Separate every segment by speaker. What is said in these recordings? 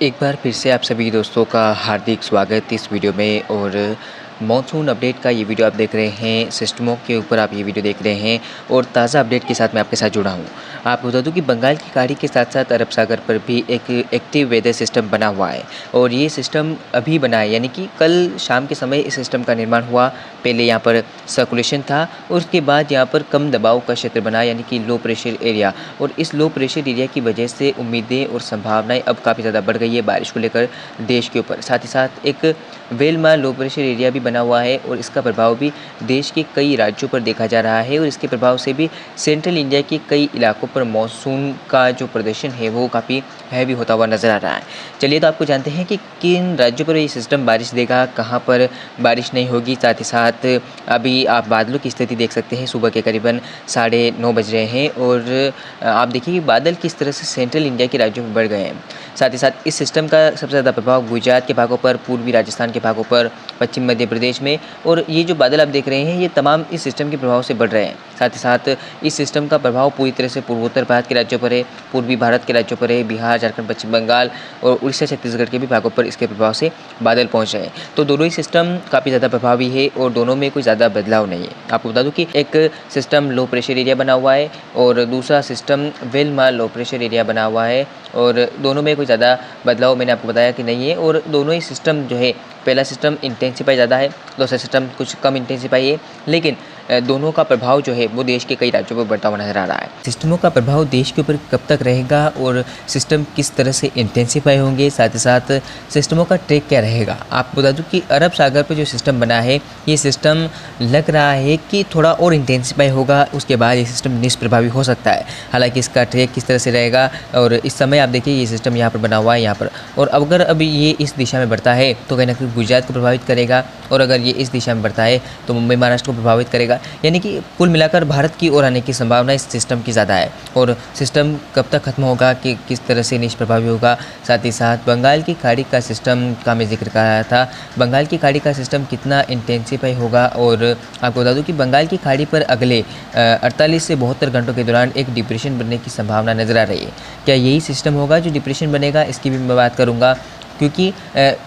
Speaker 1: एक बार फिर से आप सभी दोस्तों का हार्दिक स्वागत इस वीडियो में। और मॉनसून अपडेट का ये वीडियो आप देख रहे हैं, सिस्टमों के ऊपर आप ये वीडियो देख रहे हैं और ताज़ा अपडेट के साथ मैं आपके साथ जुड़ा हूँ। आपको बता दूँ कि बंगाल की खाड़ी के साथ साथ अरब सागर पर भी एक एक्टिव वेदर सिस्टम बना हुआ है और ये सिस्टम अभी बना है, यानी कि कल शाम के समय इस सिस्टम का निर्माण हुआ। पहले यहाँ पर सर्कुलेशन था और उसके बाद यहाँ पर कम दबाव का क्षेत्र बना, यानी कि लो प्रेशर एरिया। और इस लो प्रेशर एरिया की वजह से उम्मीदें और संभावनाएं अब काफ़ी ज़्यादा बढ़ गई है बारिश को लेकर देश के ऊपर। साथ ही साथ एक वेलमा लो प्रेशर एरिया भी बना हुआ है और इसका प्रभाव भी देश के कई राज्यों पर देखा जा रहा है और इसके प्रभाव से भी सेंट्रल इंडिया के कई इलाकों पर मॉनसून का जो प्रदर्शन है वो काफ़ी हैवी होता हुआ नज़र आ रहा है। चलिए तो आपको जानते हैं कि किन राज्यों पर ये सिस्टम बारिश देगा, कहाँ पर बारिश नहीं होगी। साथ ही साथ अभी आप बादलों की स्थिति देख सकते हैं, सुबह के करीबन 9:30 बज रहे हैं और आप देखिए कि बादल किस तरह से सेंट्रल इंडिया के राज्यों में बढ़ गए हैं। साथ ही साथ इस सिस्टम का सबसे ज़्यादा प्रभाव गुजरात के भागों पर, पूर्वी राजस्थान के भागों पर, पश्चिम मध्य प्रदेश में। और ये जो बादल आप देख रहे हैं ये तमाम इस सिस्टम के प्रभाव से बढ़ रहे हैं। साथ ही साथ इस सिस्टम का प्रभाव पूरी तरह से पूर्वोत्तर भारत के राज्यों पर है, पूर्वी भारत के राज्यों पर है, बिहार, झारखंड, पश्चिम बंगाल और उड़ीसा, छत्तीसगढ़ के भी भागों पर इसके प्रभाव से बादल पहुँच रहे हैं। तो दोनों ही सिस्टम काफ़ी ज़्यादा प्रभावी है और दोनों में कोई ज़्यादा बदलाव नहीं है। आपको बता दूँ कि एक सिस्टम लो प्रेशर एरिया बना हुआ है और दूसरा सिस्टम वेलमा लो प्रेशर एरिया बना हुआ है और दोनों में कोई ज़्यादा बदलाव मैंने आपको बताया कि नहीं है। और दोनों ही सिस्टम जो है, पहला सिस्टम इंटेंसिफाई ज़्यादा है, दूसरा सिस्टम कुछ कम इंटेंसिफाई है, लेकिन दोनों का प्रभाव जो है वो देश के कई राज्यों पर बढ़ता हुआ नजर आ रहा है। सिस्टमों का प्रभाव देश के ऊपर कब तक रहेगा और सिस्टम किस तरह से इंटेंसिफाई होंगे, साथ ही साथ सिस्टमों का ट्रैक क्या रहेगा। आपको बता दूं कि अरब सागर पर जो सिस्टम बना है ये सिस्टम लग रहा है कि थोड़ा और इंटेंसिफाई होगा, उसके बाद ये सिस्टम निष्प्रभावी हो सकता है। हालांकि इसका ट्रैक किस तरह से रहेगा, और इस समय आप देखिए ये सिस्टम यहाँ पर बना हुआ है यहाँ पर, और अगर अभी ये इस दिशा में बढ़ता है तो कहीं ना कहीं गुजरात को प्रभावित करेगा, और अगर ये इस दिशा में बढ़ता है तो मुंबई, महाराष्ट्र को प्रभावित करेगा। यानी कि कुल मिलाकर भारत की ओर आने की संभावना इस सिस्टम की ज़्यादा है। और सिस्टम कब तक खत्म होगा, कि किस तरह से निष्प्रभावी होगा। साथ ही साथ बंगाल की खाड़ी का सिस्टम का मैं जिक्र कर रहा था, बंगाल की खाड़ी का सिस्टम कितना इंटेंसिफाई होगा। और आपको बता दूं कि बंगाल की खाड़ी पर अगले 48 से 72 घंटों के दौरान एक डिप्रेशन बनने की संभावना नज़र आ रही है। क्या यही सिस्टम होगा जो डिप्रेशन बनेगा, इसकी भी मैं बात करूँगा, क्योंकि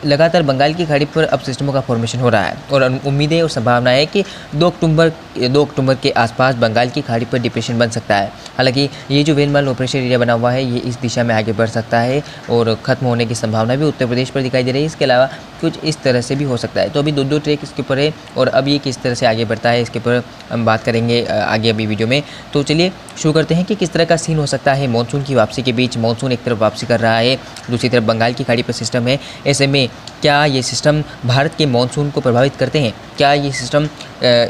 Speaker 1: लगातार बंगाल की खाड़ी पर अब सिस्टमों का फॉर्मेशन हो रहा है और उम्मीदें और संभावना है कि 2 अक्टूबर के आसपास बंगाल की खाड़ी पर डिप्रेशन बन सकता है। हालांकि ये जो वेलमा लो प्रेशर एरिया बना हुआ है ये इस दिशा में आगे बढ़ सकता है और ख़त्म होने की संभावना भी उत्तर प्रदेश पर दिखाई दे रही है। इसके अलावा कुछ इस तरह से भी हो सकता है। तो अभी दो ट्रैक इसके ऊपर है और अब ये किस तरह से आगे बढ़ता है इसके ऊपर हम बात करेंगे आगे अभी वीडियो में। तो चलिए शुरू करते हैं कि किस तरह का सीन हो सकता है मानसून की वापसी के बीच। मानसून एक तरफ वापसी कर रहा है, दूसरी तरफ बंगाल की खाड़ी पर सिस्टम है। ऐसे में क्या ये सिस्टम भारत के मानसून को प्रभावित करते हैं? क्या ये सिस्टम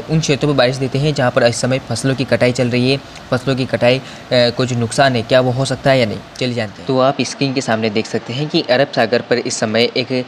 Speaker 1: उन क्षेत्रों पर बारिश देते हैं जहां पर इस समय फसलों की कटाई चल रही है? फसलों की कटाई को जो नुकसान है क्या वो हो सकता है या नहीं, चलिए जानते हैं। तो आप स्क्रीन के सामने देख सकते हैं कि अरब सागर पर इस समय एक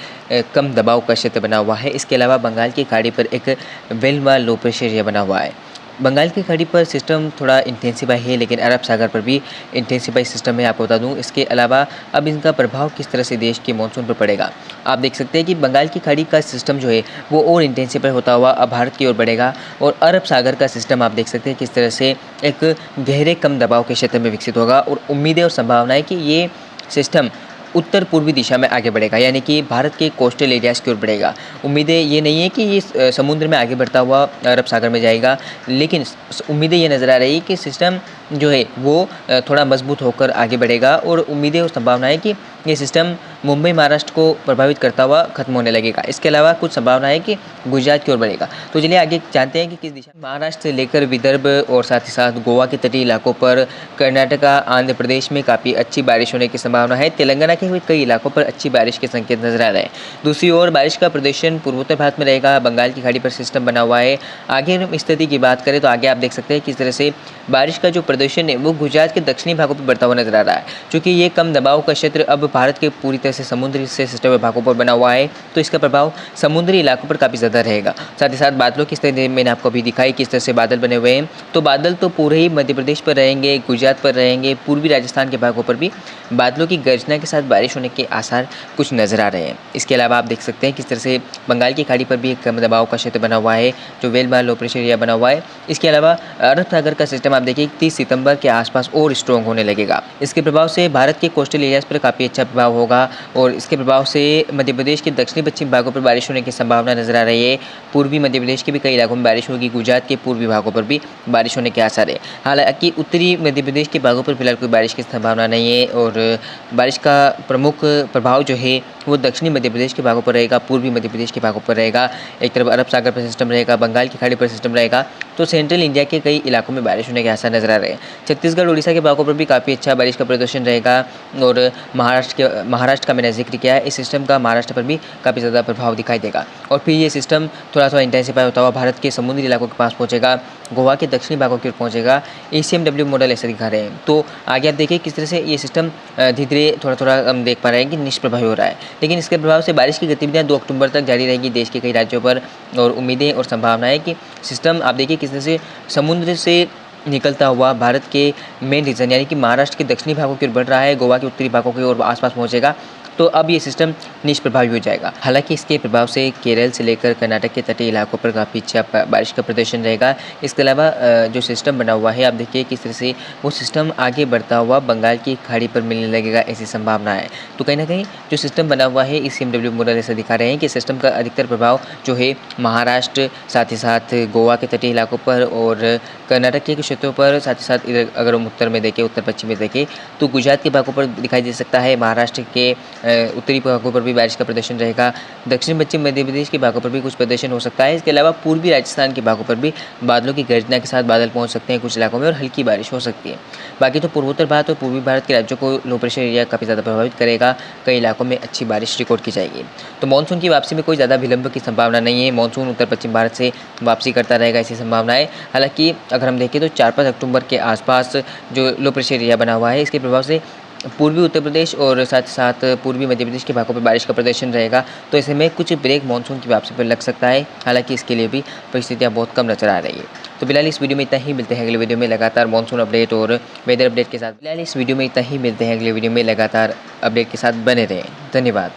Speaker 1: कम दबाव का क्षेत्र बना हुआ है। इसके अलावा बंगाल की खाड़ी पर एक वेलमा लो प्रेशर एरिया बना हुआ है। बंगाल की खाड़ी पर सिस्टम थोड़ा इंटेंसिफाई है, लेकिन अरब सागर पर भी इंटेंसिफाई सिस्टम है, आपको बता दूं। इसके अलावा अब इनका प्रभाव किस तरह से देश के मानसून पर पड़ेगा, आप देख सकते हैं कि बंगाल की खाड़ी का सिस्टम जो है वो और इंटेंसिफाई होता हुआ अब भारत की ओर बढ़ेगा और अरब सागर का सिस्टम आप देख सकते हैं किस तरह से एक गहरे कम दबाव के क्षेत्र में विकसित होगा। और उम्मीदें और संभावना है कि ये सिस्टम उत्तर पूर्वी दिशा में आगे बढ़ेगा, यानी कि भारत के कोस्टल एरियाज़ की ओर बढ़ेगा। उम्मीदें ये नहीं है कि ये समुद्र में आगे बढ़ता हुआ अरब सागर में जाएगा, लेकिन उम्मीदें ये नज़र आ रही है कि सिस्टम जो है वो थोड़ा मजबूत होकर आगे बढ़ेगा। और उम्मीदें और संभावना है कि ये सिस्टम मुंबई, महाराष्ट्र को प्रभावित करता हुआ खत्म होने लगेगा। इसके अलावा कुछ संभावना है कि गुजरात की ओर बढ़ेगा। तो चलिए आगे जानते हैं कि किस दिशा में। महाराष्ट्र से लेकर विदर्भ और साथ ही साथ गोवा के तटीय इलाकों पर, कर्नाटका, आंध्र प्रदेश में काफ़ी अच्छी बारिश होने की संभावना है। तेलंगाना के भी कई इलाकों पर अच्छी बारिश के संकेत नजर आ रहे हैं। दूसरी ओर बारिश का प्रदर्शन पूर्वोत्तर भारत में रहेगा। बंगाल की खाड़ी पर सिस्टम बना हुआ है। आगे हम स्थिति की बात करें तो आगे आप देख सकते हैं किस तरह से बारिश का जो प्रदर्शन है वो गुजरात के दक्षिणी भागों पर बढ़ता हुआ नजर आ रहा है। क्योंकि ये कम दबाव का क्षेत्र अब भारत के पूरी तरह से समुद्री से सिस्टम भागों पर बना हुआ है, तो इसका प्रभाव समुद्री इलाकों पर काफ़ी ज़्यादा रहेगा। साथ ही साथ बादलों की स्थिति मैंने आपको अभी दिखाई किस तरह से बादल बने हुए हैं। तो बादल तो पूरे ही मध्य प्रदेश पर रहेंगे, गुजरात पर रहेंगे, पूर्वी राजस्थान के भागों पर भी बादलों की गर्जना के साथ बारिश होने के आसार कुछ नज़र आ रहे हैं। इसके अलावा आप देख सकते हैं किस तरह से बंगाल की खाड़ी पर भी एक कम दबाव का क्षेत्र बना हुआ है जो वेलमा लो प्रेशर एरिया बना हुआ है। इसके अलावा अरब सागर का सिस्टम आप देखिए 30 सितंबर के आसपास और स्ट्रॉन्ग होने लगेगा। इसके प्रभाव से भारत के कोस्टल एरियाज़ पर काफ़ी अच्छा प्रभाव होगा और इसके प्रभाव से मध्य प्रदेश के दक्षिणी पश्चिम भागों पर बारिश होने की संभावना नजर आ रही है। पूर्वी मध्य प्रदेश के भी कई इलाकों में बारिश होगी। गुजरात के पूर्वी भागों पर भी बारिश होने के आसार है। हालांकि उत्तरी मध्य प्रदेश के भागों पर फिलहाल कोई बारिश की संभावना नहीं है और बारिश का प्रमुख प्रभाव जो है वो दक्षिणी मध्य प्रदेश के भागों पर रहेगा, पूर्वी मध्य प्रदेश के भागों पर रहेगा। एक तरफ अरब सागर पर सिस्टम रहेगा, बंगाल की खाड़ी पर सिस्टम रहेगा, तो सेंट्रल इंडिया के कई इलाकों में बारिश होने के आसार नजर आ रहे हैं। छत्तीसगढ़ उड़ीसा के भागों पर भी काफ़ी अच्छा बारिश का प्रदर्शन रहेगा और महाराष्ट्र का मैंने जिक्र किया है, इस सिस्टम का महाराष्ट्र पर भी काफ़ी ज़्यादा प्रभाव दिखाई देगा और फिर ये सिस्टम थोड़ा थोड़ा इंटेंसिफाई होता हुआ भारत के समुद्री इलाकों के पास पहुंचेगा, गोवा के दक्षिणी भागों की ओर पहुंचेगा। ACMW मॉडल ऐसा दिखा रहे हैं। तो आगे आप देखिए किस तरह से ये सिस्टम धीरे धीरे थोड़ा थोड़ा हम देख पा रहे हैं कि निष्प्रभावी हो रहा है, लेकिन इसके प्रभाव से बारिश की गतिविधियां 2 अक्टूबर तक जारी रहेगी देश के कई राज्यों पर और उम्मीदें और संभावना है कि सिस्टम आप देखिए किस तरह से समुद्र से निकलता हुआ भारत के मेन रीजन यानी कि महाराष्ट्र के दक्षिणी भागों की ओर बढ़ रहा है, गोवा के उत्तरी भागों की ओर आसपास पहुंचेगा, तो अब ये सिस्टम निष्प्रभावी हो जाएगा। हालांकि इसके प्रभाव से केरल से लेकर कर्नाटक के तटीय इलाकों पर काफ़ी अच्छा बारिश का प्रदर्शन रहेगा। इसके अलावा जो सिस्टम बना हुआ है आप देखिए किस तरह से वो सिस्टम आगे बढ़ता हुआ बंगाल की खाड़ी पर मिलने लगेगा, ऐसी संभावना है। तो कहीं ना कहीं जो सिस्टम बना हुआ है ACMW मॉडल ऐसा दिखा रहे हैं कि सिस्टम का अधिकतर प्रभाव जो है महाराष्ट्र, साथ ही साथ गोवा के तटीय इलाकों पर और कर्नाटक के क्षेत्रों पर, साथ ही साथ इधर अगर हम उत्तर में देखें, उत्तर पश्चिम में देखें तो गुजरात के भागों पर दिखाई दे सकता है। महाराष्ट्र के उत्तरी भागों पर भी बारिश का प्रदर्शन रहेगा। दक्षिण पश्चिम मध्य प्रदेश के भागों पर भी कुछ प्रदर्शन हो सकता है। इसके अलावा पूर्वी राजस्थान के भागों पर भी बादलों की गर्जना के साथ बादल पहुंच सकते हैं कुछ इलाकों में और हल्की बारिश हो सकती है। बाकी तो पूर्वोत्तर भारत और पूर्वी भारत के राज्यों को लो प्रेशर एरिया काफ़ी ज़्यादा प्रभावित करेगा। कई इलाकों में अच्छी बारिश रिकॉर्ड की जाएगी। तो मानसून की वापसी में कोई ज़्यादा विलंब की संभावना नहीं है। मानसून उत्तर पश्चिम भारत से वापसी करता रहेगा, ऐसी संभावना है। हालांकि अगर हम देखें तो 4-5 अक्टूबर के आसपास जो लो प्रेशर एरिया बना हुआ है इसके प्रभाव से पूर्वी उत्तर प्रदेश और साथ ही साथ पूर्वी मध्य प्रदेश के भागों पर बारिश का प्रदर्शन रहेगा, तो ऐसे में कुछ ब्रेक मानसून की वापसी पर लग सकता है। हालांकि इसके लिए भी परिस्थितियां बहुत कम नजर आ रही है। तो फिलहाल इस वीडियो में इतना ही, मिलते हैं अगले वीडियो में लगातार मानसून अपडेट और वेदर अपडेट के साथ। फिलहाल इस वीडियो में इतना ही, मिलते हैं अगले वीडियो में लगातार अपडेट के साथ, बने रहें। धन्यवाद।